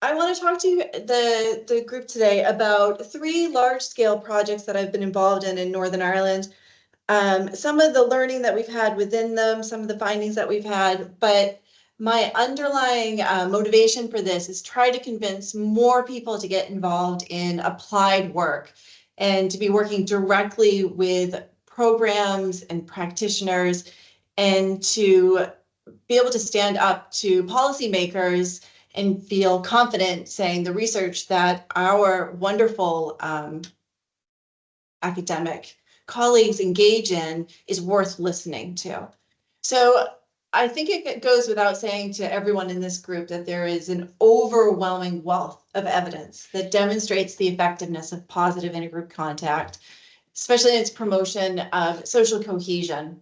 I want to talk to the group today about three large-scale projects that I've been involved in Northern Ireland. Some of the learning that we've had within them, some of the findings that we've had, but my underlying motivation for this is try to convince more people to get involved in applied work and to be working directly with programs and practitioners and to be able to stand up to policymakers and feel confident saying the research that our wonderful academic colleagues engage in is worth listening to. So I think it goes without saying to everyone in this group that there is an overwhelming wealth of evidence that demonstrates the effectiveness of positive intergroup contact, especially in its promotion of social cohesion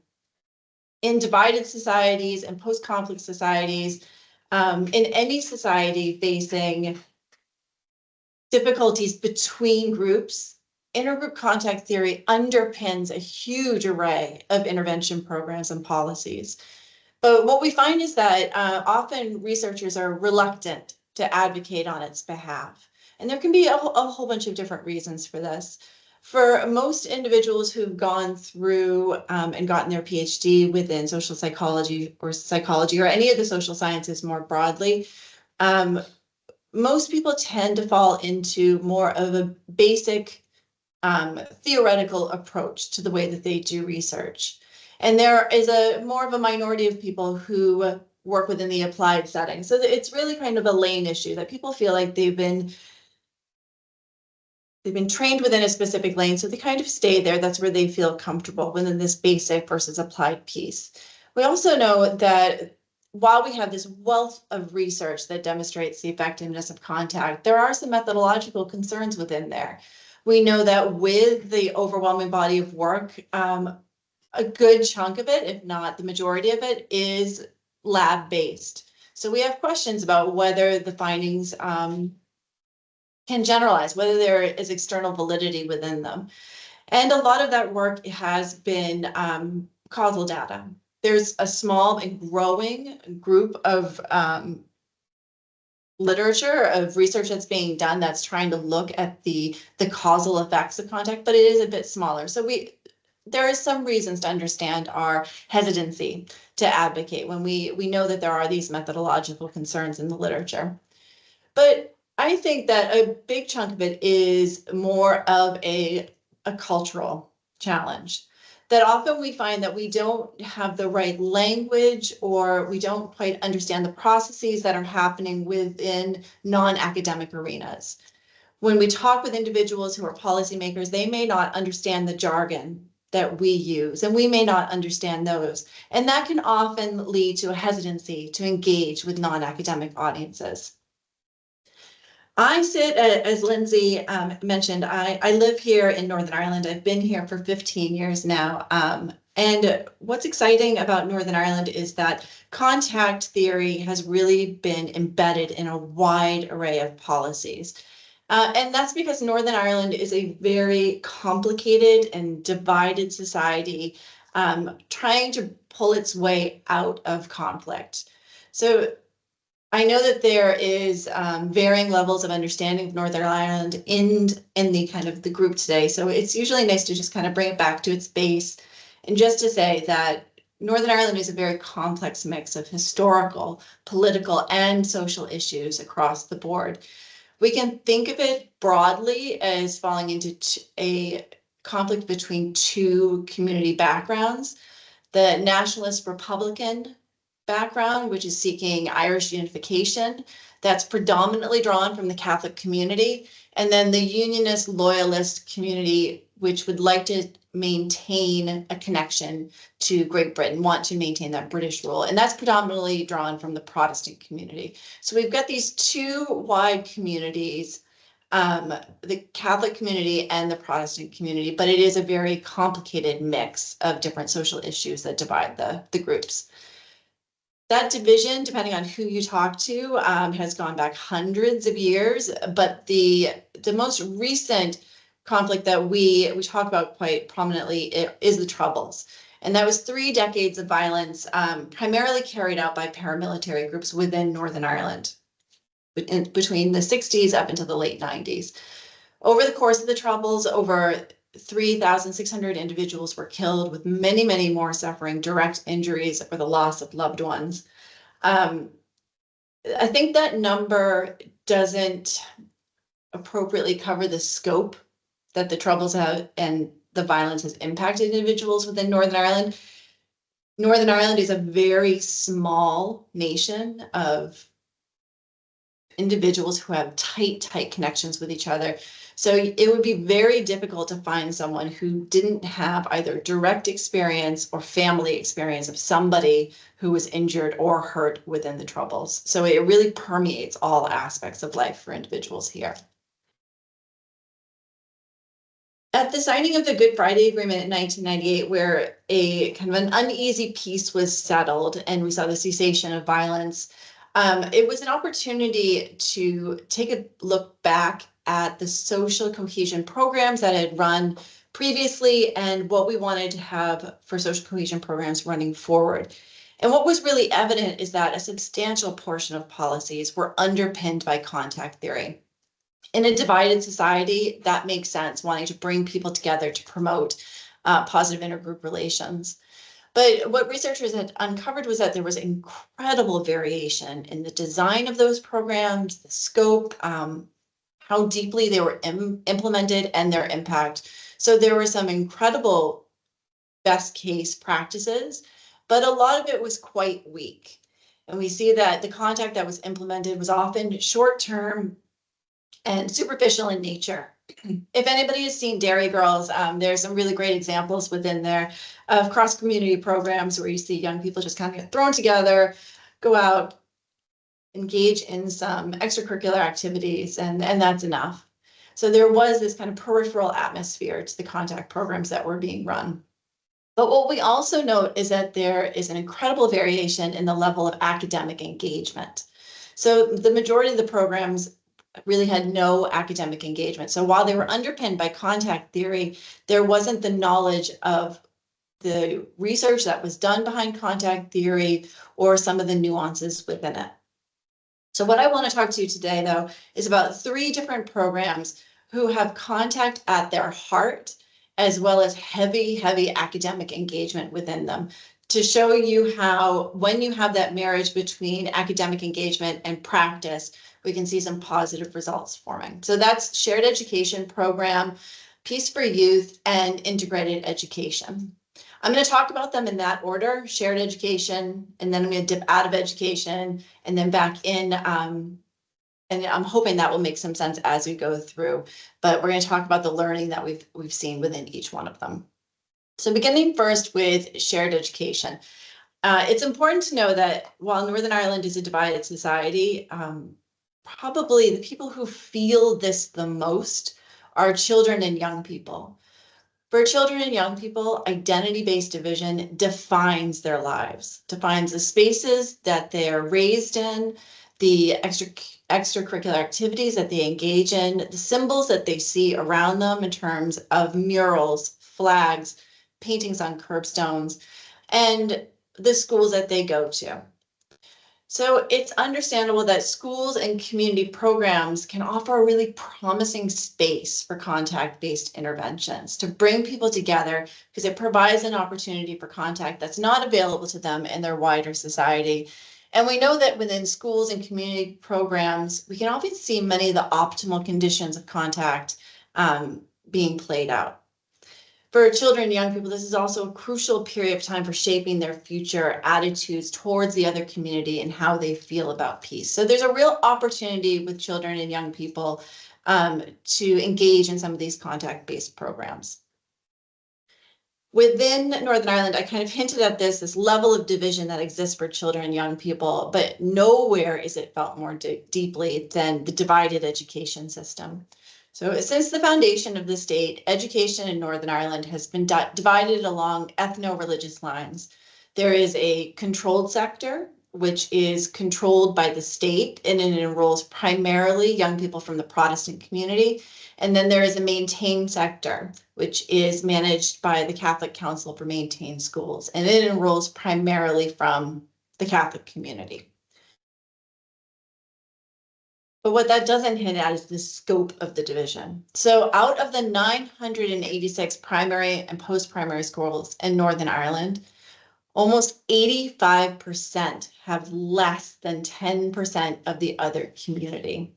in divided societies and post-conflict societies, in any society facing difficulties between groups. Intergroup contact theory underpins a huge array of intervention programs and policies. But what we find is that often researchers are reluctant to advocate on its behalf. And there can be a whole bunch of different reasons for this. For most individuals who've gone through and gotten their PhD within social psychology or any of the social sciences more broadly, most people tend to fall into more of a basic theoretical approach to the way that they do research. And there is more of a minority of people who work within the applied setting. So it's really kind of a lane issue that people feel like they've been trained within a specific lane, so they kind of stay there. That's where they feel comfortable within this basic versus applied piece. We also know that while we have this wealth of research that demonstrates the effectiveness of contact, there are some methodological concerns within there. We know that with the overwhelming body of work, a good chunk of it, if not the majority of it, is lab-based. So we have questions about whether the findings can generalize, whether there is external validity within them. And a lot of that work has been causal data. There's a small and growing group of literature of research that's being done that's trying to look at the causal effects of contact, but it is a bit smaller. So there is some reasons to understand our hesitancy to advocate when we know that there are these methodological concerns in the literature. But I think that a big chunk of it is more of a cultural challenge. That often we find that we don't have the right language or we don't quite understand the processes that are happening within non-academic arenas. When we talk with individuals who are policymakers, they may not understand the jargon that we use, and we may not understand those. And that can often lead to a hesitancy to engage with non-academic audiences. I sit, as Lindsey mentioned, I live here in Northern Ireland. I've been here for 15 years now. And what's exciting about Northern Ireland is that contact theory has really been embedded in a wide array of policies. And that's because Northern Ireland is a very complicated and divided society trying to pull its way out of conflict. So I know that there is varying levels of understanding of Northern Ireland in the kind of the group today. So it's usually nice to just kind of bring it back to its base and just to say that Northern Ireland is a very complex mix of historical, political, and social issues across the board. We can think of it broadly as falling into a conflict between two community backgrounds, the nationalist Republican background, which is seeking Irish unification, that's predominantly drawn from the Catholic community, and then the unionist loyalist community, which would like to maintain a connection to Great Britain, want to maintain that British rule, and that's predominantly drawn from the Protestant community. So we've got these two wide communities, the Catholic community and the Protestant community, but it is a very complicated mix of different social issues that divide the groups. That division, depending on who you talk to, has gone back hundreds of years, but the most recent conflict that we talk about quite prominently is the Troubles. And that was 3 decades of violence, primarily carried out by paramilitary groups within Northern Ireland. between the 60s up into the late 90s. Over the course of the Troubles, over 3,600 individuals were killed, with many, many more suffering direct injuries or the loss of loved ones. I think that number doesn't appropriately cover the scope that the Troubles have and the violence has impacted individuals within Northern Ireland. Northern Ireland is a very small nation of individuals who have tight connections with each other. So it would be very difficult to find someone who didn't have either direct experience or family experience of somebody who was injured or hurt within the Troubles. So it really permeates all aspects of life for individuals here. At the signing of the Good Friday Agreement in 1998, where a kind of an uneasy peace was settled and we saw the cessation of violence, it was an opportunity to take a look back at the social cohesion programs that had run previously and what we wanted to have for social cohesion programs running forward. And what was really evident is that a substantial portion of policies were underpinned by contact theory. In a divided society, that makes sense, wanting to bring people together to promote positive intergroup relations. But what researchers had uncovered was that there was incredible variation in the design of those programs, the scope, how deeply they were implemented, and their impact. So there were some incredible best case practices, but a lot of it was quite weak. And we see that the contact that was implemented was often short-term and superficial in nature. If anybody has seen Dairy Girls, there's some really great examples within there of cross-community programs where you see young people just kind of get thrown together, go out, engage in some extracurricular activities, and that's enough. So there was this kind of peripheral atmosphere to the contact programs that were being run. But what we also note is that there is an incredible variation in the level of academic engagement. So the majority of the programs really had no academic engagement. So while they were underpinned by contact theory, there wasn't the knowledge of the research that was done behind contact theory or some of the nuances within it. So what I want to talk to you today, though, is about 3 different programs who have contact at their heart, as well as heavy academic engagement within them, to show you how, when you have that marriage between academic engagement and practice, we can see some positive results forming. So that's shared education program, Peace for Youth, and integrated education. I'm going to talk about them in that order: shared education, and then I'm going to dip out of education and then back in. And I'm hoping that will make some sense as we go through, but we're going to talk about the learning that we've seen within each one of them. So beginning first with shared education. It's important to know that while Northern Ireland is a divided society, probably the people who feel this the most are children and young people. For children and young people, identity-based division defines their lives, defines the spaces that they are raised in, the extracurricular activities that they engage in, the symbols that they see around them in terms of murals, flags, paintings on curbstones, and the schools that they go to. So it's understandable that schools and community programs can offer a really promising space for contact-based interventions to bring people together, because it provides an opportunity for contact that's not available to them in their wider society. And we know that within schools and community programs, we can often see many of the optimal conditions of contact being played out. For children and young people, this is also a crucial period of time for shaping their future attitudes towards the other community and how they feel about peace. So there's a real opportunity with children and young people to engage in some of these contact-based programs. Within Northern Ireland, I kind of hinted at this level of division that exists for children and young people, but nowhere is it felt more deeply than the divided education system. So since the foundation of the state, education in Northern Ireland has been divided along ethno-religious lines. There is a controlled sector, which is controlled by the state, and it enrolls primarily young people from the Protestant community. And then there is a maintained sector, which is managed by the Catholic Council for Maintained Schools, and it enrolls primarily from the Catholic community. But what that doesn't hit at is the scope of the division. So out of the 986 primary and post-primary schools in Northern Ireland, almost 85% have less than 10% of the other community.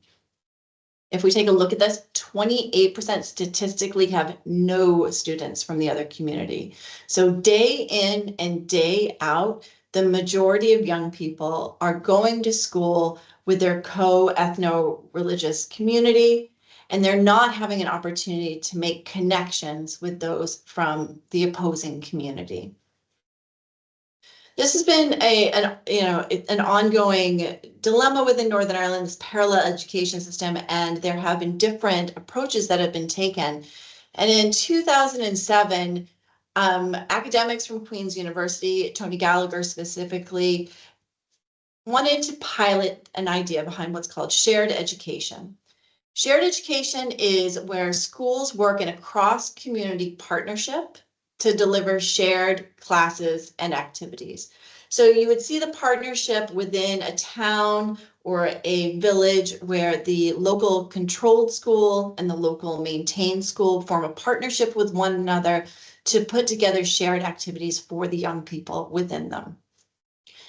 If we take a look at this, 28% statistically have no students from the other community. So day in and day out, the majority of young people are going to school with their co-ethno-religious community, and they're not having an opportunity to make connections with those from the opposing community. This has been an ongoing dilemma within Northern Ireland, this parallel education system, and there have been different approaches that have been taken. And in 2007, academics from Queen's University, Tony Gallagher specifically, wanted to pilot an idea behind what's called shared education. Shared education is where schools work in a cross-community partnership to deliver shared classes and activities. So you would see the partnership within a town or a village where the local controlled school and the local maintained school form a partnership with one another to put together shared activities for the young people within them.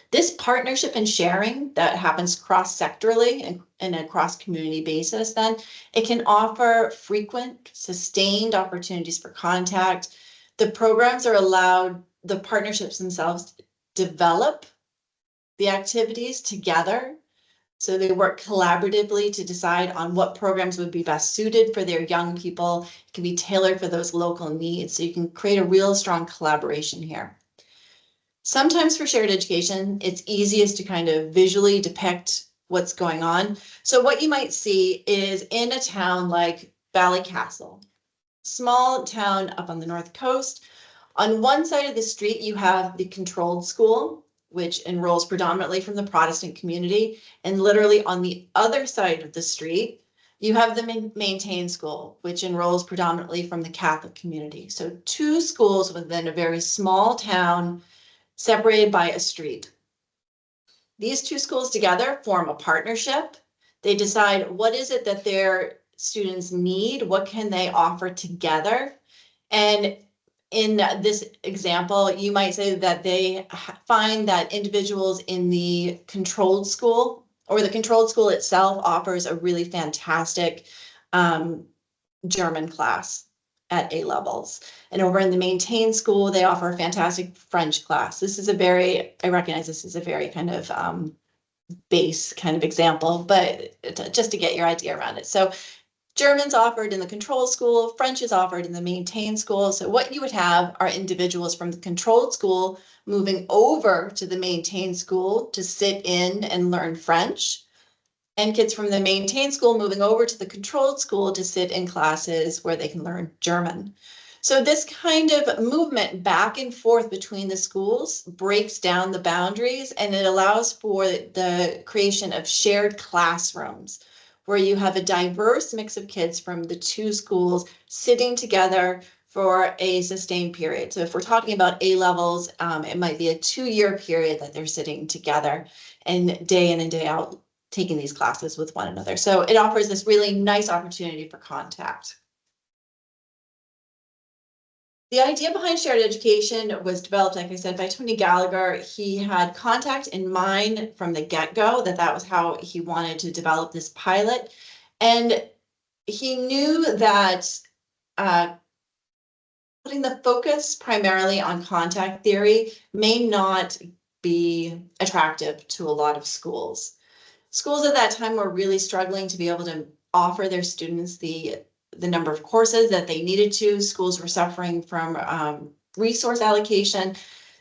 This partnership and sharing that happens cross-sectorally and a cross-community basis, then it can offer frequent, sustained opportunities for contact. The programs are allowed the partnerships themselves to develop the activities together. So they work collaboratively to decide on what programs would be best suited for their young people. It can be tailored for those local needs. So you can create a real strong collaboration here. Sometimes for shared education, it's easiest to kind of visually depict what's going on. So what you might see is in a town like Ballycastle, small town up on the North Coast. On one side of the street, you have the controlled school, which enrolls predominantly from the Protestant community. And literally on the other side of the street, you have the maintained school, which enrolls predominantly from the Catholic community. So two schools within a very small town, separated by a street. These two schools together form a partnership. They decide what is it that their students need, what can they offer together. And in this example, you might say that they find that individuals in the controlled school or the controlled school itself offers a really fantastic German class at A levels. And over in the maintained school, they offer a fantastic French class. This is I recognize this is a very kind of base kind of example, but just to get your idea around it. So German's offered in the controlled school, French is offered in the maintained school. So what you would have are individuals from the controlled school moving over to the maintained school to sit in and learn French, and kids from the maintained school moving over to the controlled school to sit in classes where they can learn German. So this kind of movement back and forth between the schools breaks down the boundaries, and it allows for the creation of shared classrooms where you have a diverse mix of kids from the two schools sitting together for a sustained period. So if we're talking about A levels, it might be a 2-year period that they're sitting together and day in and day out taking these classes with one another. So it offers this really nice opportunity for contact. The idea behind shared education was developed, like I said, by Tony Gallagher. He had contact in mind from the get-go that was how he wanted to develop this pilot. And he knew that putting the focus primarily on contact theory may not be attractive to a lot of schools. Schools at that time were really struggling to be able to offer their students the number of courses that they needed to. Schools were suffering from resource allocation.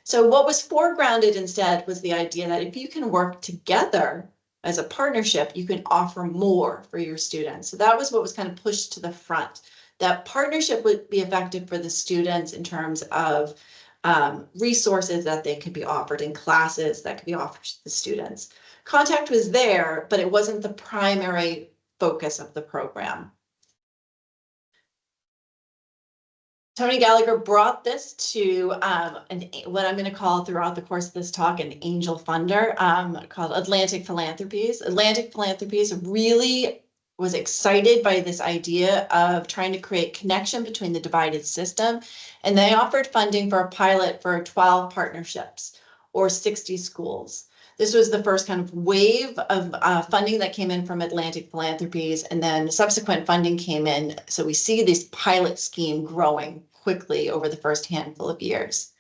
So what was foregrounded instead was the idea that if you can work together as a partnership, you can offer more for your students. So that was what was kind of pushed to the front. That partnership would be effective for the students in terms of resources that they could be offered in classes that could be offered to the students. Contact was there, but it wasn't the primary focus of the program. Tony Gallagher brought this to what I'm going to call throughout the course of this talk an angel funder called Atlantic Philanthropies. Atlantic Philanthropies really was excited by this idea of trying to create connection between the divided system, and they offered funding for a pilot for 12 partnerships or 60 schools. This was the first kind of wave of funding that came in from Atlantic Philanthropies, and then subsequent funding came in. So we see this pilot scheme growing quickly over the first handful of years.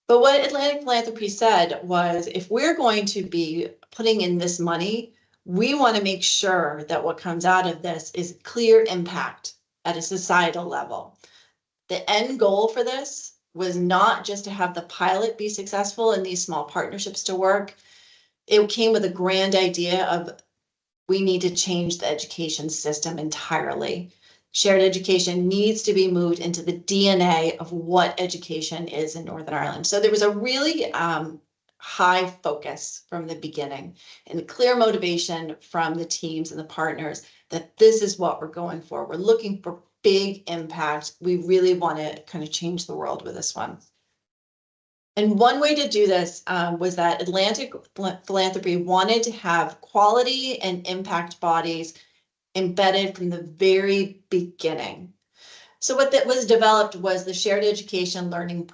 But what Atlantic Philanthropy said was, if we're going to be putting in this money, we want to make sure that what comes out of this is clear impact at a societal level. The end goal for this was not just to have the pilot be successful and these small partnerships to work. It came with a grand idea of we need to change the education system entirely. Shared education needs to be moved into the DNA of what education is in Northern Ireland. So there was a really high focus from the beginning and clear motivation from the teams and the partners that this is what we're going for. We're looking for big impact. We really want to kind of change the world with this one. And one way to do this was that Atlantic Philanthropy wanted to have quality and impact bodies embedded from the very beginning. So what that was developed was the Shared Education Learning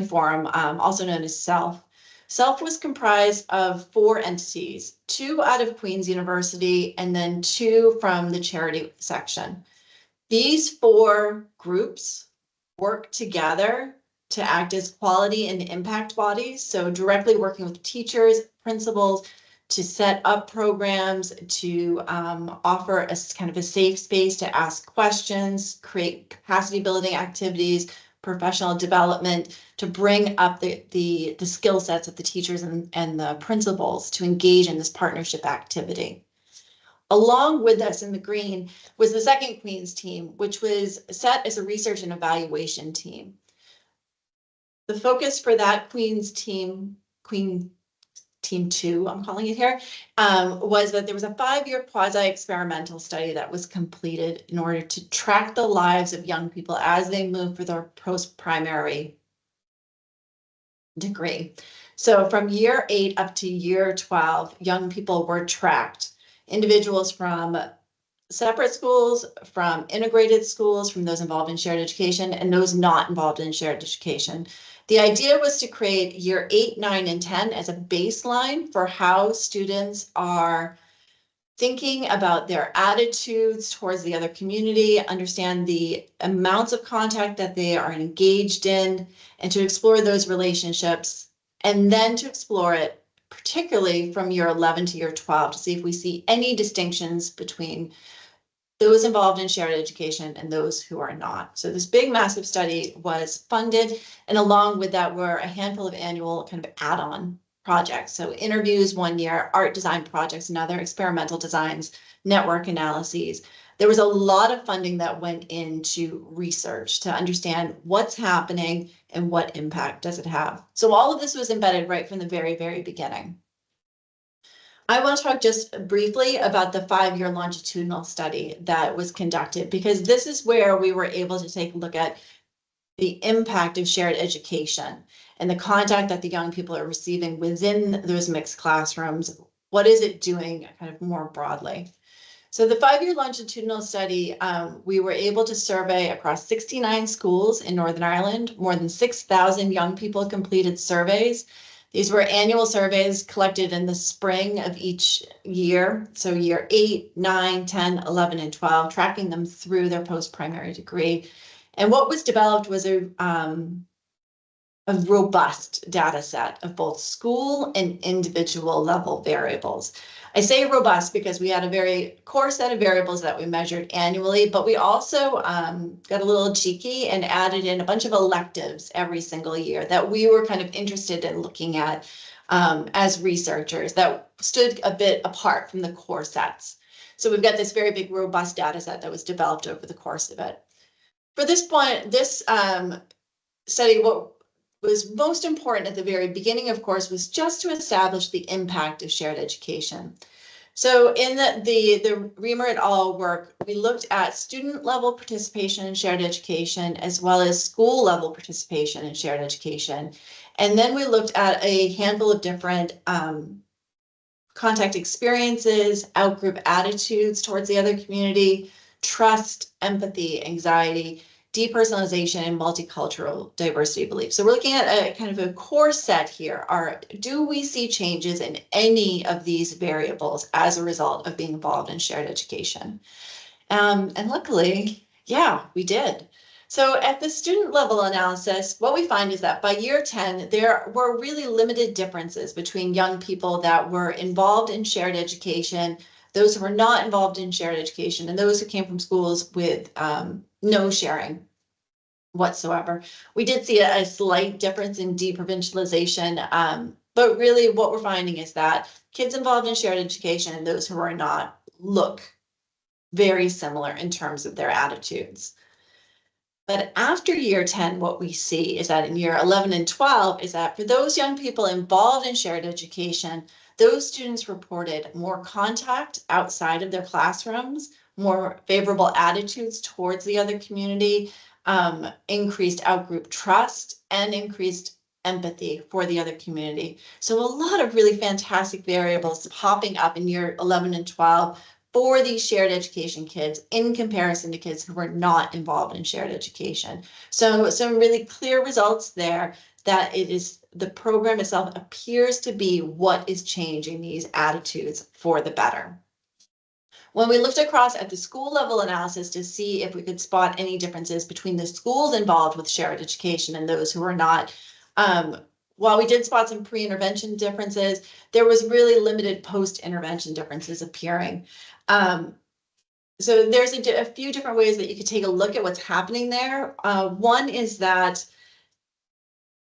Forum, also known as SELF. SELF was comprised of 4 entities, 2 out of Queen's University and then 2 from the charity section. These 4 groups work together to act as quality and impact bodies. So directly working with teachers, principals, to set up programs, to offer a kind of a safe space to ask questions, create capacity building activities, professional development, to bring up the skill sets of the teachers and the principals to engage in this partnership activity. Along with us in the green was the second Queen's team, which was set as a research and evaluation team. The focus for that Queen's team, Queen Team 2, I'm calling it here, was that there was a 5-year quasi-experimental study that was completed in order to track the lives of young people as they move for their post-primary degree. So from year 8 up to year 12, young people were tracked. Individuals from separate schools, from integrated schools, from those involved in shared education, and those not involved in shared education. The idea was to create year 8, 9, and 10 as a baseline for how students are thinking about their attitudes towards the other community, understand the amounts of contact that they are engaged in, and to explore those relationships, and then to explore it particularly from year 11 to year 12 to see if we see any distinctions between those involved in shared education and those who are not. So this big massive study was funded, and along with that were a handful of annual kind of add-on projects. So interviews 1 year, art design projects, another, experimental designs, network analyses. There was a lot of funding that went into research to understand what's happening and what impact does it have. So all of this was embedded right from the very, very beginning. I want to talk just briefly about the 5-year longitudinal study that was conducted, because this is where we were able to take a look at the impact of shared education and the contact that the young people are receiving within those mixed classrooms. What is it doing kind of more broadly? So the 5-year longitudinal study, we were able to survey across 69 schools in Northern Ireland. More than 6,000 young people completed surveys. These were annual surveys collected in the spring of each year. So year 8, 9, 10, 11, and 12, tracking them through their post-primary degree. And what was developed was a robust data set of both school and individual level variables. I say robust because we had a very core set of variables that we measured annually, but we also got a little cheeky and added in a bunch of electives every single year that we were kind of interested in looking at as researchers that stood a bit apart from the core sets. So we've got this very big, robust data set that was developed over the course of it. For this point, this study, what was most important at the very beginning, of course, was just to establish the impact of shared education. So in the Reamer et al. Work, we looked at student level participation in shared education as well as school level participation in shared education. And then we looked at a handful of different contact experiences, outgroup attitudes towards the other community, trust, empathy, anxiety, depersonalization, and multicultural diversity beliefs. So we're looking at a kind of a core set here. Do we see changes in any of these variables as a result of being involved in shared education? And luckily, yeah, we did. So at the student level analysis, what we find is that by year 10, there were really limited differences between young people that were involved in shared education, those who were not involved in shared education, and those who came from schools with no sharing whatsoever. We did see a slight difference in deprovincialization, but really what we're finding is that kids involved in shared education and those who are not look very similar in terms of their attitudes. But after year 10, what we see is that in year 11 and 12 is that for those young people involved in shared education, those students reported more contact outside of their classrooms, more favorable attitudes towards the other community, increased outgroup trust, and increased empathy for the other community. So a lot of really fantastic variables popping up in year 11 and 12 for these shared education kids in comparison to kids who were not involved in shared education. So some really clear results there that the program itself appears to be what is changing these attitudes for the better. When we looked across at the school level analysis to see if we could spot any differences between the schools involved with shared education and those who are not, while we did spot some pre-intervention differences, there was really limited post-intervention differences appearing. So there's a few different ways that you could take a look at what's happening there. One is that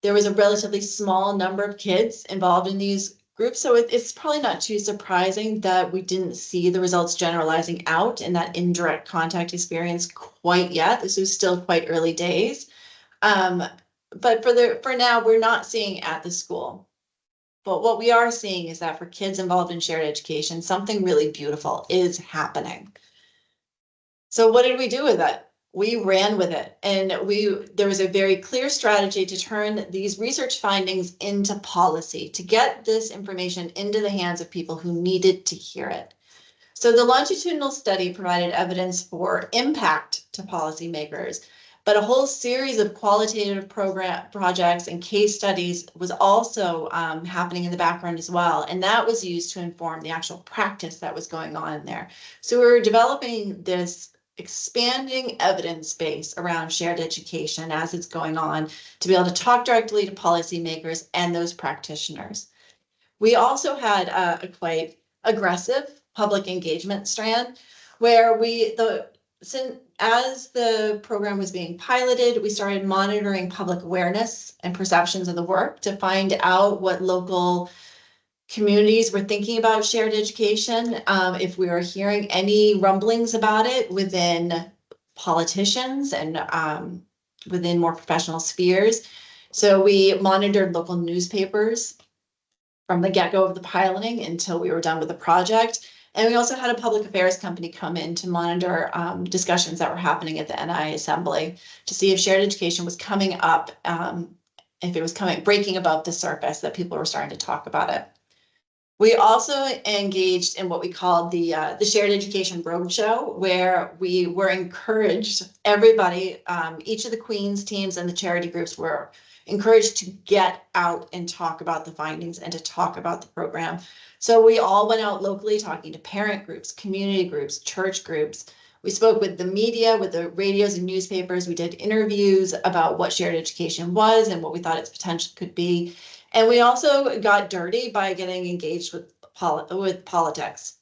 there was a relatively small number of kids involved in these groups, so it's probably not too surprising that we didn't see the results generalizing out in that indirect contact experience quite yet. This is still quite early days. But for now, we're not seeing at the school. But what we are seeing is that for kids involved in shared education, something really beautiful is happening. So what did we do with it? We ran with it, and there was a very clear strategy to turn these research findings into policy, to get this information into the hands of people who needed to hear it. So the longitudinal study provided evidence for impact to policymakers, but a whole series of qualitative projects and case studies was also happening in the background as well. And that was used to inform the actual practice that was going on in there. So we were developing this expanding evidence base around shared education as it's going on to be able to talk directly to policymakers and those practitioners. We also had a quite aggressive public engagement strand where as the program was being piloted, we started monitoring public awareness and perceptions of the work to find out what local communities were thinking about shared education, if we were hearing any rumblings about it within politicians and within more professional spheres. So we monitored local newspapers from the get-go of the piloting until we were done with the project. And we also had a public affairs company come in to monitor discussions that were happening at the NI Assembly to see if shared education was coming up, if it was breaking above the surface, that people were starting to talk about it. We also engaged in what we called the Shared Education Roadshow, where we were encouraged, everybody, each of the Queens teams and the charity groups were encouraged to get out and talk about the findings and to talk about the program. So we all went out locally talking to parent groups, community groups, church groups. We spoke with the media, with the radios and newspapers. We did interviews about what shared education was and what we thought its potential could be. And we also got dirty by getting engaged with politics.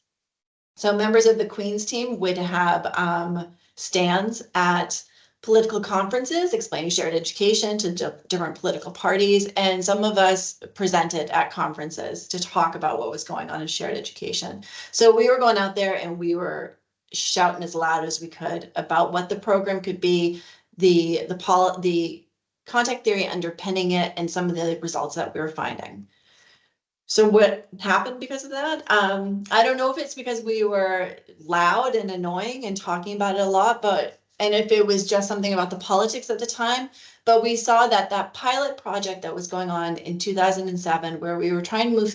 So members of the Queens team would have stands at political conferences explaining shared education to different political parties. And some of us presented at conferences to talk about what was going on in shared education. So we were going out there and we were shouting as loud as we could about what the program could be, the contact theory underpinning it, and some of the results that we were finding. So what happened because of that? I don't know if it's because we were loud and annoying and talking about it a lot, and if it was just something about the politics at the time, but we saw that that pilot project that was going on in 2007, where we were trying to move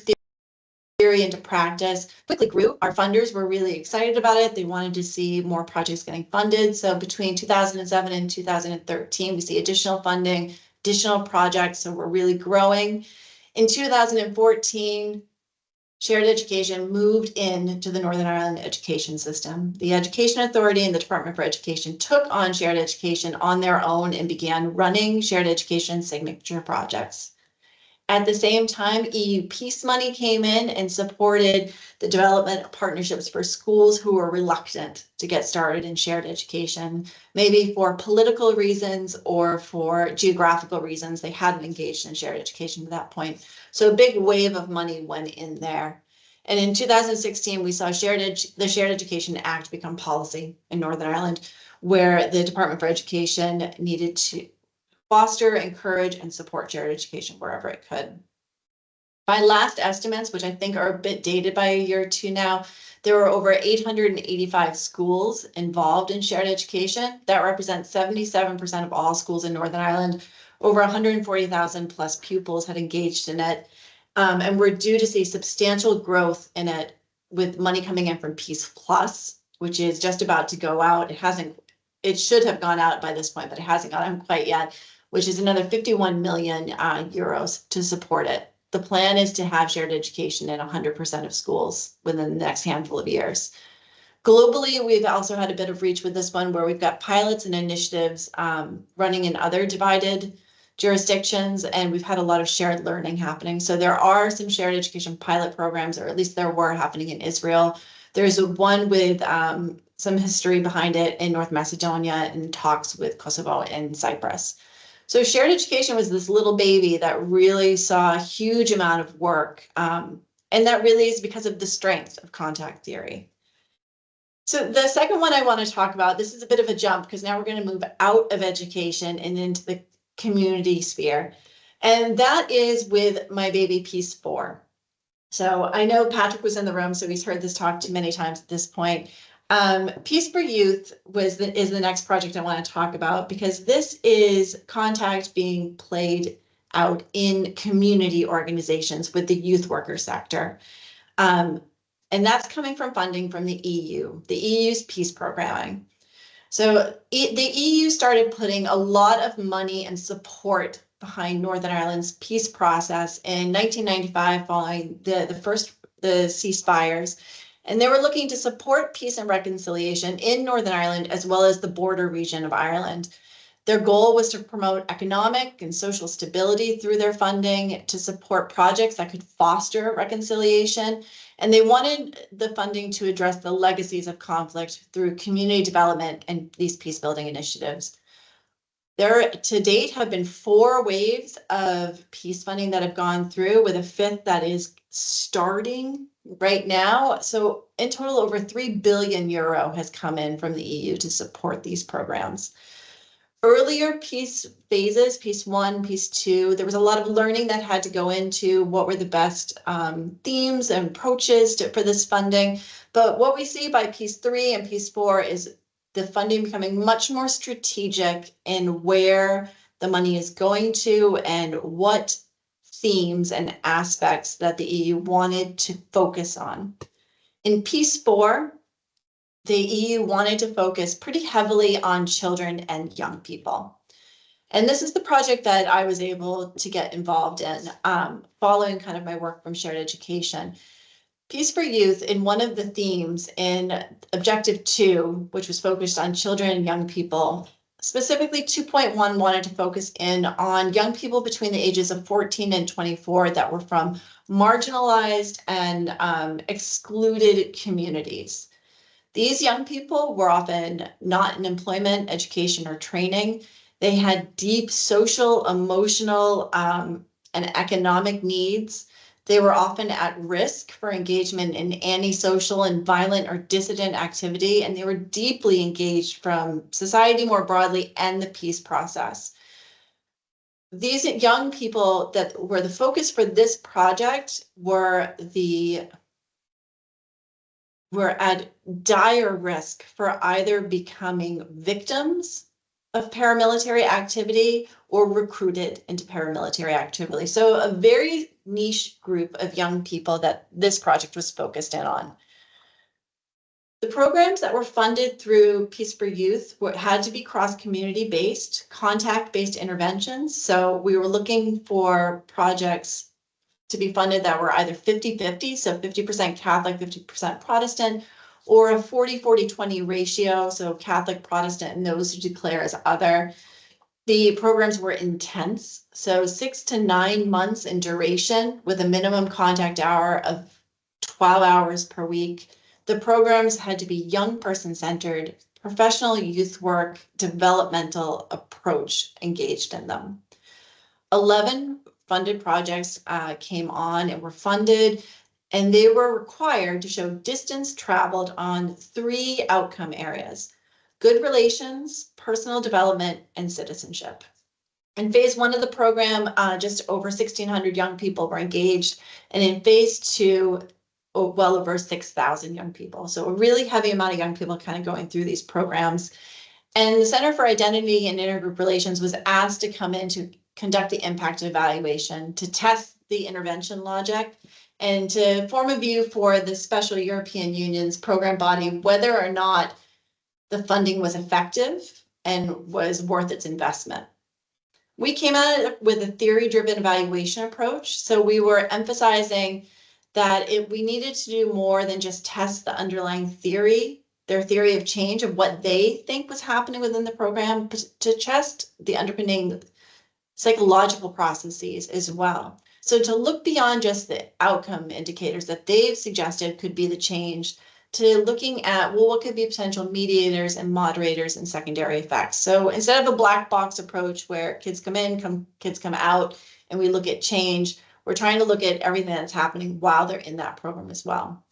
theory into practice, quickly grew. Our funders were really excited about it. They wanted to see more projects getting funded. So between 2007 and 2013, we see additional funding, additional projects. So we're really growing. In 2014, shared education moved into the Northern Ireland education system. The Education Authority and the Department for Education took on shared education on their own and began running shared education signature projects. At the same time, EU peace money came in and supported the development of partnerships for schools who were reluctant to get started in shared education, maybe for political reasons or for geographical reasons. They hadn't engaged in shared education at that point. So a big wave of money went in there. And in 2016, we saw the Shared Education Act become policy in Northern Ireland, where the Department for Education needed to foster, encourage, and support shared education wherever it could. By last estimates, which I think are a bit dated by a year or two now, there were over 885 schools involved in shared education. That represents 77% of all schools in Northern Ireland. Over 140,000 plus pupils had engaged in it. And we're due to see substantial growth in it with money coming in from Peace Plus, which is just about to go out. It should have gone out by this point, but it hasn't gone out quite yet, which is another 51 million euros to support it. The plan is to have shared education in 100% of schools within the next handful of years. Globally, we've also had a bit of reach with this one where we've got pilots and initiatives running in other divided jurisdictions, and we've had a lot of shared learning happening. So there are some shared education pilot programs, or at least there were, happening in Israel. There's one with some history behind it in North Macedonia, and talks with Kosovo and Cyprus. So shared education was this little baby that really saw a huge amount of work. And that really is because of the strength of contact theory. So the second one I want to talk about, this is a bit of a jump because now we're going to move out of education and into the community sphere. And that is with my baby Peace 4. So I know Patrick was in the room, so he's heard this talk too many times at this point. Peace for Youth is the next project I want to talk about, because this is contact being played out in community organizations with the youth worker sector. And that's coming from funding from the EU, the EU's peace programming. So the EU started putting a lot of money and support behind Northern Ireland's peace process in 1995, following the ceasefires. And they were looking to support peace and reconciliation in Northern Ireland, as well as the border region of Ireland. Their goal was to promote economic and social stability through their funding, to support projects that could foster reconciliation. And they wanted the funding to address the legacies of conflict through community development and these peace building initiatives. There to date have been 4 waves of peace funding that have gone through, with a 5th that is starting right now. So in total, over 3 billion euro has come in from the EU to support these programs. Earlier peace phases, Peace 1, Peace 2, there was a lot of learning that had to go into what were the best themes and approaches for this funding. But what we see by Peace 3 and Peace 4 is the funding becoming much more strategic in where the money is going to and what themes and aspects that the EU wanted to focus on. In Peace 4, the EU wanted to focus pretty heavily on children and young people. And this is the project that I was able to get involved in, following kind of my work from shared education. Peace for Youth, in one of the themes in Objective 2, which was focused on children and young people, specifically 2.1 wanted to focus in on young people between the ages of 14 and 24 that were from marginalized and excluded communities. These young people were often not in employment, education, or training. They had deep social, emotional, and economic needs. They were often at risk for engagement in antisocial and violent or dissident activity, and they were deeply engaged from society more broadly and the peace process. these young people that were the focus for this project were at dire risk for either becoming victims of paramilitary activity or recruited into paramilitary activity. So a very niche group of young people that this project was focused in on. The programs that were funded through Peace for Youth had to be cross-community based, contact-based interventions. So we were looking for projects to be funded that were either 50-50, so 50% Catholic, 50% Protestant, or a 40-40-20 ratio, so Catholic, Protestant, and those who declare as other. The programs were intense, so 6 to 9 months in duration with a minimum contact hour of 12 hours per week. The programs had to be young person centered, professional youth work, developmental approach engaged in them. 11 funded projects came on and were funded, and they were required to show distance traveled on 3 outcome areas: good relations, personal development, and citizenship. In phase 1 of the program, just over 1,600 young people were engaged, and in phase 2, well over 6,000 young people. So a really heavy amount of young people kind of going through these programs. And the Center for Identity and Intergroup Relations was asked to come in to conduct the impact evaluation, to test the intervention logic, and to form a view for the Special European Union's program body, whether or not the funding was effective and was worth its investment. We came at it with a theory-driven evaluation approach. So we were emphasizing that we needed to do more than just test the underlying theory, their theory of change of what they think was happening within the program, but to test the underpinning psychological processes as well. So to look beyond just the outcome indicators that they've suggested could be the change, to looking at, well, what could be potential mediators and moderators and secondary effects. So instead of a black box approach where kids come in, kids come out, and we look at change, we're trying to look at everything that's happening while they're in that program as well.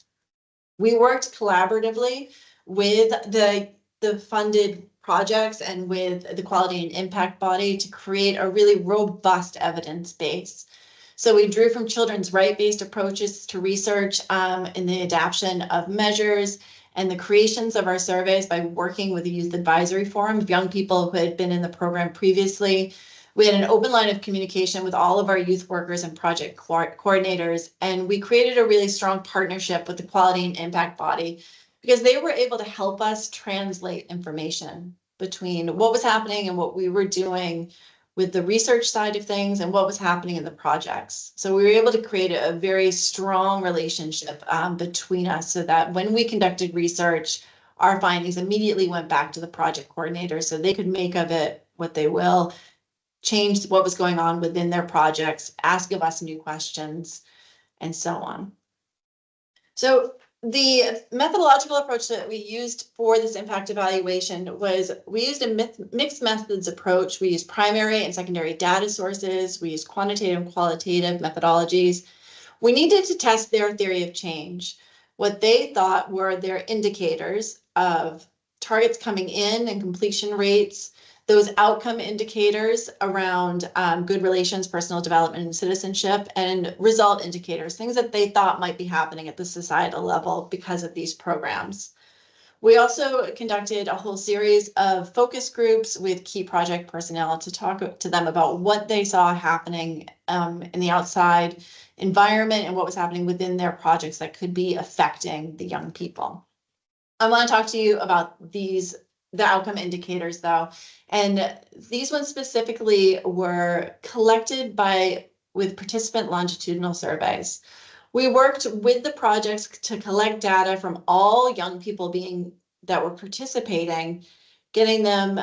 We worked collaboratively with the funded projects and with the quality and impact body to create a really robust evidence base. So we drew from children's right-based approaches to research in the adaptation of measures and the creations of our surveys by working with the Youth Advisory Forum of young people who had been in the program previously. We had an open line of communication with all of our youth workers and project coordinators, and we created a really strong partnership with the quality and impact body because they were able to help us translate information between what was happening and what we were doing with the research side of things and what was happening in the projects. So we were able to create a very strong relationship between us so that when we conducted research, our findings immediately went back to the project coordinators so they could make of it what they will, change what was going on within their projects, ask of us new questions, and so on. So the methodological approach that we used for this impact evaluation was we used a mixed methods approach. We used primary and secondary data sources. We used quantitative and qualitative methodologies. We needed to test their theory of change, what they thought were their indicators of targets coming in and completion rates, those outcome indicators around good relations, personal development, and citizenship, and result indicators, things that they thought might be happening at the societal level because of these programs. We also conducted a whole series of focus groups with key project personnel to talk to them about what they saw happening in the outside environment and what was happening within their projects that could be affecting the young people. I want to talk to you about the outcome indicators though. And these ones specifically were collected with participant longitudinal surveys. We worked with the projects to collect data from all young people that were participating, getting them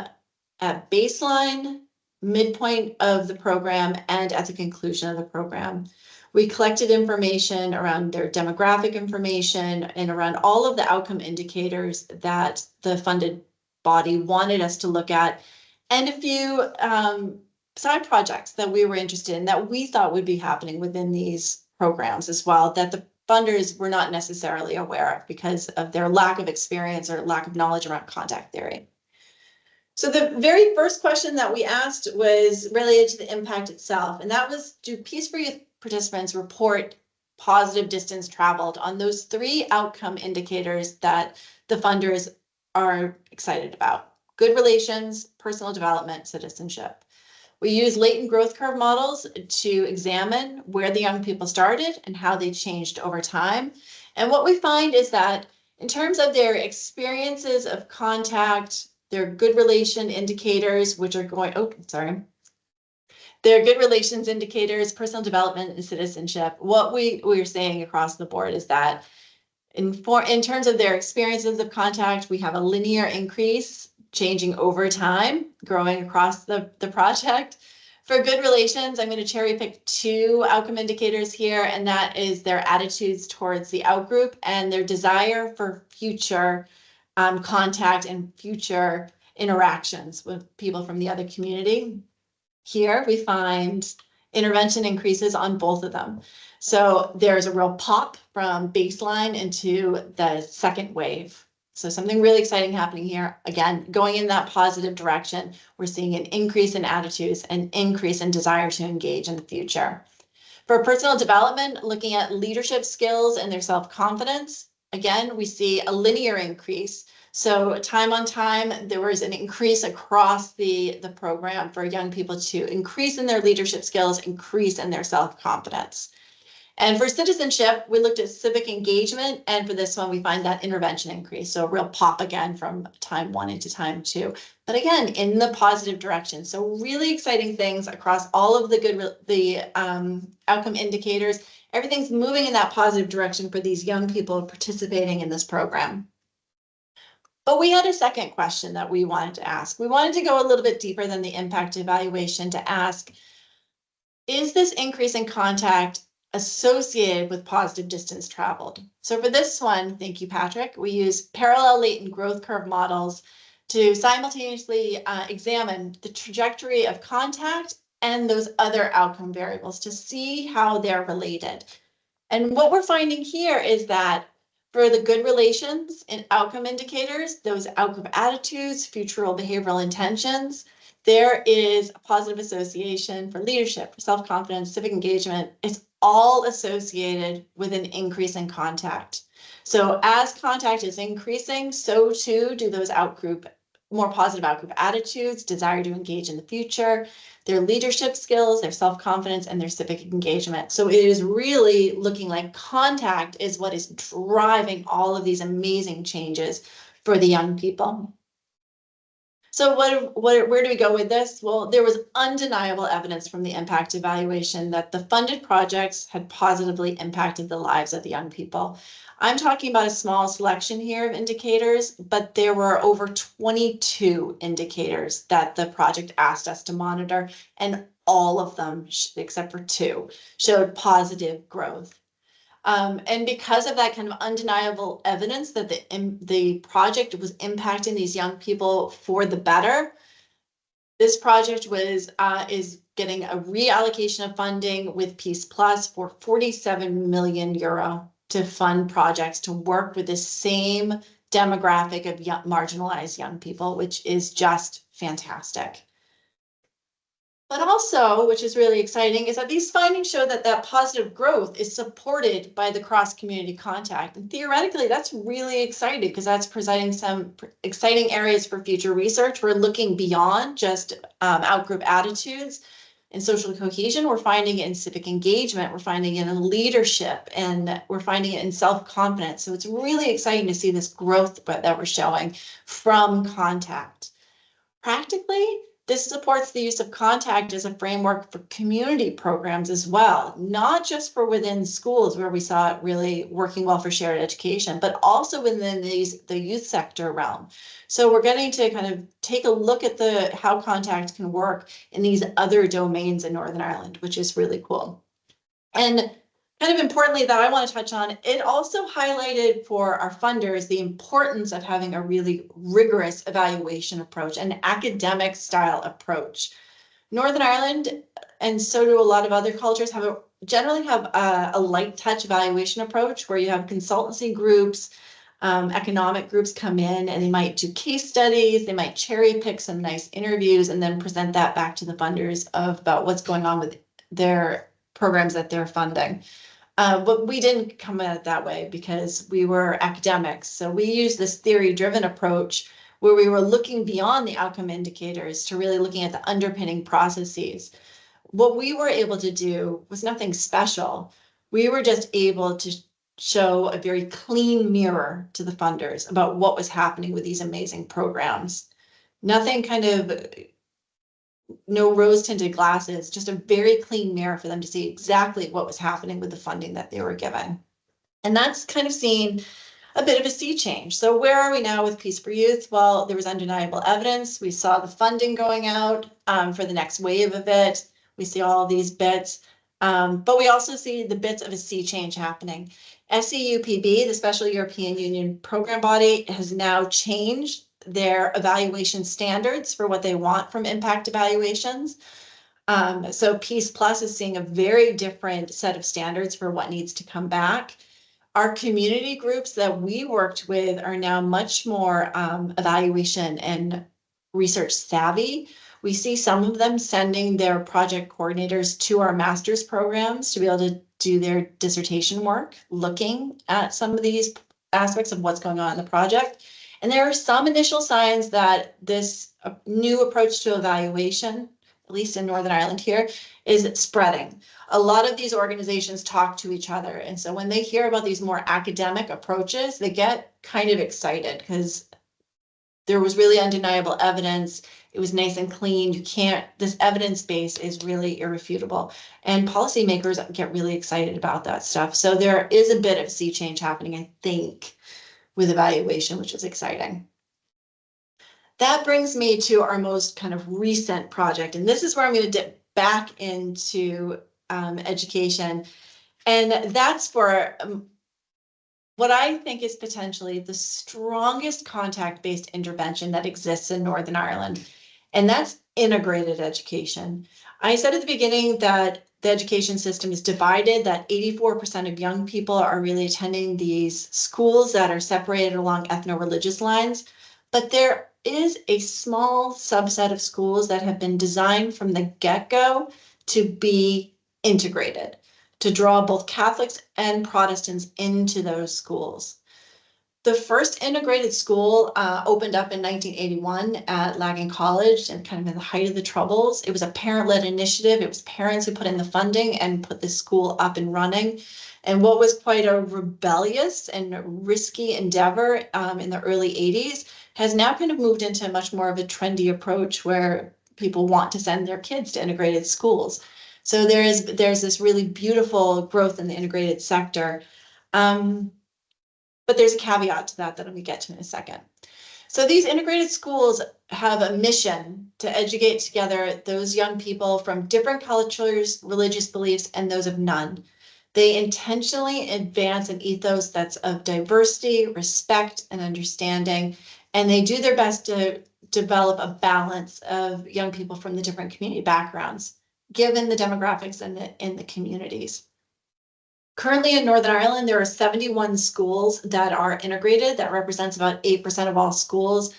at baseline, midpoint of the program, and at the conclusion of the program. We collected information around their demographic information and around all of the outcome indicators that the funded body wanted us to look at, and a few side projects that we were interested in that we thought would be happening within these programs as well, that the funders were not necessarily aware of because of their lack of experience or lack of knowledge around contact theory. So the very first question that we asked was related to the impact itself, and that was, do Peace for Youth participants report positive distance traveled on those 3 outcome indicators that the funders are excited about: good relations, personal development, citizenship. We use latent growth curve models to examine where the young people started and how they changed over time. And what we find is that in terms of their experiences of contact, their good relation indicators, which are going, their good relations indicators, personal development, and citizenship, what we're seeing across the board is that in terms of their experiences of contact, we have a linear increase changing over time, growing across the project. For good relations, I'm going to cherry pick 2 outcome indicators here, and that is their attitudes towards the outgroup and their desire for future contact and future interactions with people from the other community. Here we find intervention increases on both of them. So there's a real pop from baseline into the second wave. So something really exciting happening here. Again, going in that positive direction, we're seeing an increase in attitudes, an increase in desire to engage in the future. For personal development, looking at leadership skills and their self-confidence, again, we see a linear increase. So time on time, there was an increase across the program for young people to increase in their leadership skills, increase in their self-confidence. And for citizenship, we looked at civic engagement, and for this one, we find that intervention increase. So a real pop again from time 1 into time 2, but again, in the positive direction. So really exciting things across all of the outcome indicators. Everything's moving in that positive direction for these young people participating in this program. But we had a second question that we wanted to ask. We wanted to go a little bit deeper than the impact evaluation to ask, is this increase in contact associated with positive distance traveled? So for this one, thank you, Patrick, we use parallel latent growth curve models to simultaneously examine the trajectory of contact and those other outcome variables to see how they're related. And what we're finding here is that for the good relations and outcome indicators, those outcome attitudes, futural behavioral intentions, there is a positive association for leadership, for self-confidence, civic engagement. It's all associated with an increase in contact. So as contact is increasing, so too do those more positive outgroup attitudes, desire to engage in the future, their leadership skills, their self-confidence, and their civic engagement. So it is really looking like contact is what is driving all of these amazing changes for the young people. So where do we go with this? Well, there was undeniable evidence from the impact evaluation that the funded projects had positively impacted the lives of the young people. I'm talking about a small selection here of indicators, but there were over 22 indicators that the project asked us to monitor, and all of them, except for 2, showed positive growth. And because of that kind of undeniable evidence that the project was impacting these young people for the better, this project is getting a reallocation of funding with Peace Plus for 47 million euro to fund projects to work with the same demographic of marginalized young people, which is just fantastic. But also, which is really exciting, is that these findings show that that positive growth is supported by the cross-community contact. And theoretically, that's really exciting because that's presenting some exciting areas for future research. We're looking beyond just outgroup attitudes and social cohesion. We're finding it in civic engagement. We're finding it in leadership, and we're finding it in self-confidence. So it's really exciting to see this growth that we're showing from contact. Practically, this supports the use of contact as a framework for community programs as well, not just for within schools where we saw it really working well for shared education, but also within the youth sector realm. So we're getting to kind of take a look at how contact can work in these other domains in Northern Ireland, which is really cool. And kind of importantly that I want to touch on, it also highlighted for our funders the importance of having a really rigorous evaluation approach, an academic style approach. Northern Ireland, and so do a lot of other cultures, generally have a light touch evaluation approach where you have consultancy groups Economic groups come in and they might do case studies, they might cherry pick some nice interviews and then present that back to the funders about what's going on with their programs that they're funding. But we didn't come at it that way because we were academics. So we used this theory-driven approach where we were looking beyond the outcome indicators to really looking at the underpinning processes. What we were able to do was nothing special. We were just able to show a very clean mirror to the funders about what was happening with these amazing programs. Nothing kind of, no rose-tinted glasses, just a very clean mirror for them to see exactly what was happening with the funding that they were given. And that's kind of seen a bit of a sea change. So where are we now with Peace for Youth? Well, there was undeniable evidence. We saw the funding going out for the next wave of it. We see all of these bits, but we also see the bits of a sea change happening. SEUPB, the Special European Union program body, has now changed their evaluation standards for what they want from impact evaluations. So Peace Plus is seeing a very different set of standards for what needs to come back. Our community groups that we worked with are now much more evaluation and research savvy. We see some of them sending their project coordinators to our master's programs to be able to do their dissertation work, looking at some of these aspects of what's going on in the project. And there are some initial signs that this new approach to evaluation, at least in Northern Ireland here, is spreading. A lot of these organizations talk to each other. And so when they hear about these more academic approaches, they get kind of excited because there was really undeniable evidence. It was nice and clean. This evidence base is really irrefutable. And policymakers get really excited about that stuff. So there is a bit of sea change happening, I think, with evaluation, which is exciting. That brings me to our most kind of recent project. And this is where I'm going to dip back into education. And that's for what I think is potentially the strongest contact-based intervention that exists in Northern Ireland, and that's integrated education. I said at the beginning that the education system is divided, that 84% of young people are really attending these schools that are separated along ethno-religious lines, but there is a small subset of schools that have been designed from the get-go to be integrated, to draw both Catholics and Protestants into those schools. The first integrated school opened up in 1981 at Lagan College and kind of in the height of the Troubles. It was a parent-led initiative. It was parents who put in the funding and put the school up and running. And what was quite a rebellious and risky endeavor in the early 80s has now kind of moved into much more of a trendy approach where people want to send their kids to integrated schools. So there's this really beautiful growth in the integrated sector. But there's a caveat to that I'm going to get to in a second. So these integrated schools have a mission to educate together those young people from different cultures, religious beliefs, and those of none. They intentionally advance an ethos that's of diversity, respect, and understanding, and they do their best to develop a balance of young people from the different community backgrounds, given the demographics in the communities. Currently in Northern Ireland, there are 71 schools that are integrated. That represents about 8% of all schools.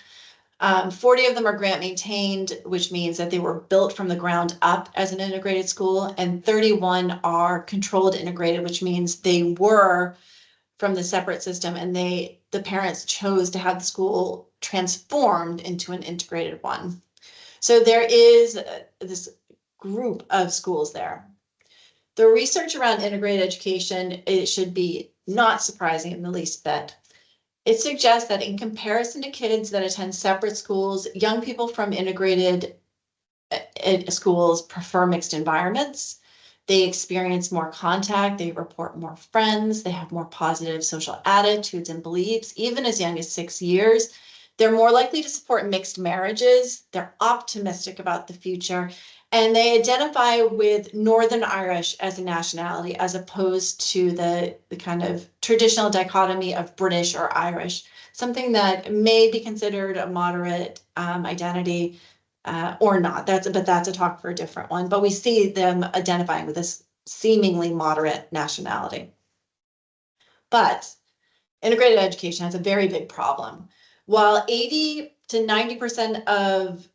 40 of them are grant maintained, which means that they were built from the ground up as an integrated school, and 31 are controlled integrated, which means they were from the separate system and the parents chose to have the school transformed into an integrated one. So there is this group of schools there. The research around integrated education, it should be not surprising in the least bit. It suggests that in comparison to kids that attend separate schools, young people from integrated schools prefer mixed environments. They experience more contact, they report more friends, they have more positive social attitudes and beliefs, even as young as 6 years. They're more likely to support mixed marriages, they're optimistic about the future, and they identify with Northern Irish as a nationality, as opposed to the kind of traditional dichotomy of British or Irish, something that may be considered a moderate identity or not. That's a talk for a different one. But we see them identifying with this seemingly moderate nationality. But integrated education has a very big problem. While 80 to 90% of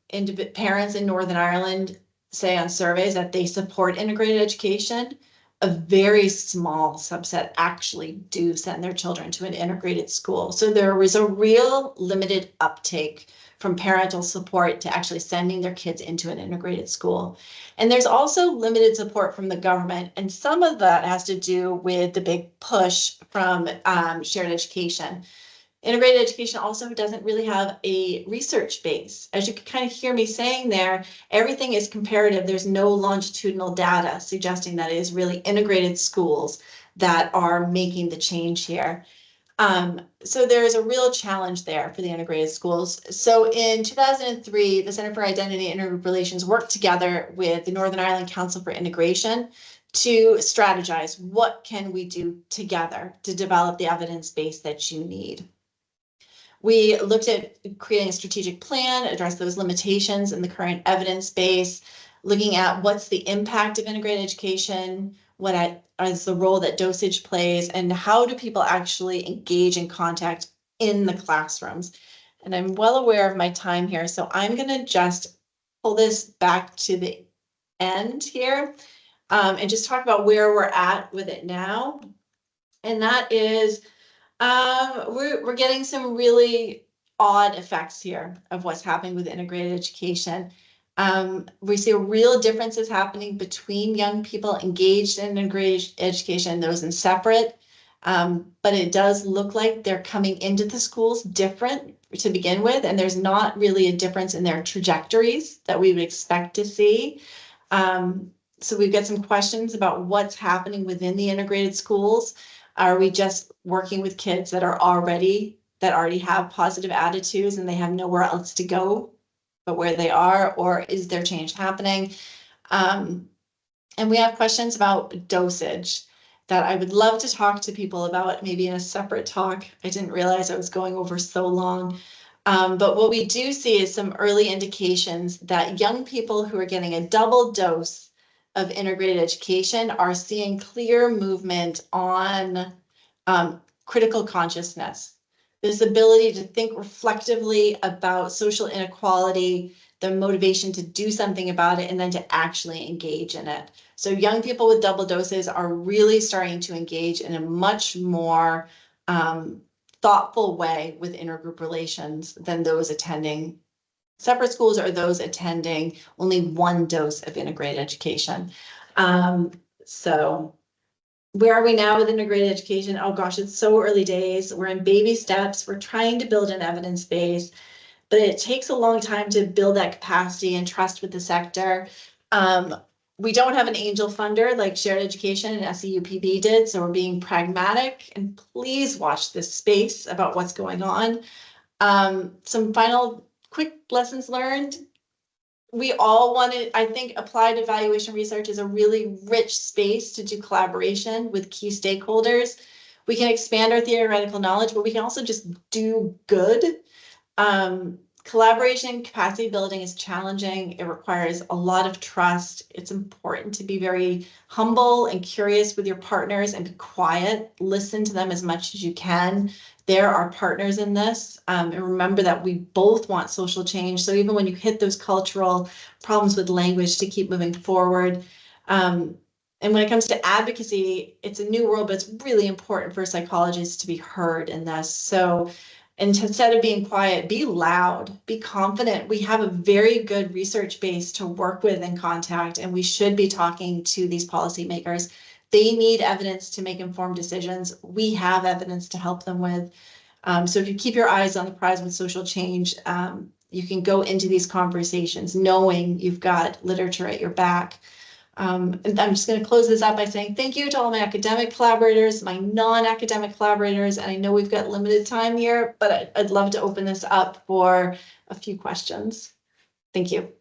parents in Northern Ireland say on surveys that they support integrated education, a very small subset actually do send their children to an integrated school. So there was a real limited uptake from parental support to actually sending their kids into an integrated school. And there's also limited support from the government. And some of that has to do with the big push from shared education. Integrated education also doesn't really have a research base. As you can kind of hear me saying there, everything is comparative. There's no longitudinal data suggesting that it is really integrated schools that are making the change here. So there's a real challenge there for the integrated schools. So in 2003, the Center for Identity and Intergroup Relations worked together with the Northern Ireland Council for Integration to strategize what can we do together to develop the evidence base that you need. We looked at creating a strategic plan, address those limitations in the current evidence base, looking at what's the impact of integrated education, what is the role that dosage plays, and how do people actually engage in contact in the classrooms. And I'm well aware of my time here, so I'm going to just pull this back to the end here and just talk about where we're at with it now. And that is we're getting some really odd effects here of what's happening with integrated education. We see real differences happening between young people engaged in integrated education and those in separate. But it does look like they're coming into the schools different to begin with, and there's not really a difference in their trajectories that we would expect to see. So we've got some questions about what's happening within the integrated schools. Are we just working with kids that already have positive attitudes and they have nowhere else to go but where they are, or is there change happening? And we have questions about dosage that I would love to talk to people about, maybe in a separate talk. I didn't realize I was going over so long. But what we do see is some early indications that young people who are getting a double dose of integrated education are seeing clear movement on critical consciousness. This ability to think reflectively about social inequality, the motivation to do something about it, and then to actually engage in it. So young people with double doses are really starting to engage in a much more thoughtful way with intergroup relations than those attending separate schools or those attending only one dose of integrated education. So where are we now with integrated education? Oh gosh, it's so early days. We're in baby steps. We're trying to build an evidence base, but it takes a long time to build that capacity and trust with the sector. We don't have an angel funder like Shared Education and SEUPB did, so we're being pragmatic, and please watch this space about what's going on. Some final quick lessons learned. We all wanted, I think applied evaluation research is a really rich space to do collaboration with key stakeholders. We can expand our theoretical knowledge, but we can also just do good. Collaboration, capacity building is challenging. It requires a lot of trust. It's important to be very humble and curious with your partners and be quiet. Listen to them as much as you can. They're our partners in this. And remember that we both want social change. So even when you hit those cultural problems with language, to keep moving forward. And when it comes to advocacy, it's a new world, but it's really important for psychologists to be heard in this. So instead of being quiet, be loud, be confident. We have a very good research base to work with and contact, and we should be talking to these policymakers. They need evidence to make informed decisions. We have evidence to help them with. So if you keep your eyes on the prize with social change, you can go into these conversations knowing you've got literature at your back. And I'm just going to close this up by saying thank you to all my academic collaborators, my non-academic collaborators, and I know we've got limited time here, but I'd love to open this up for a few questions. Thank you.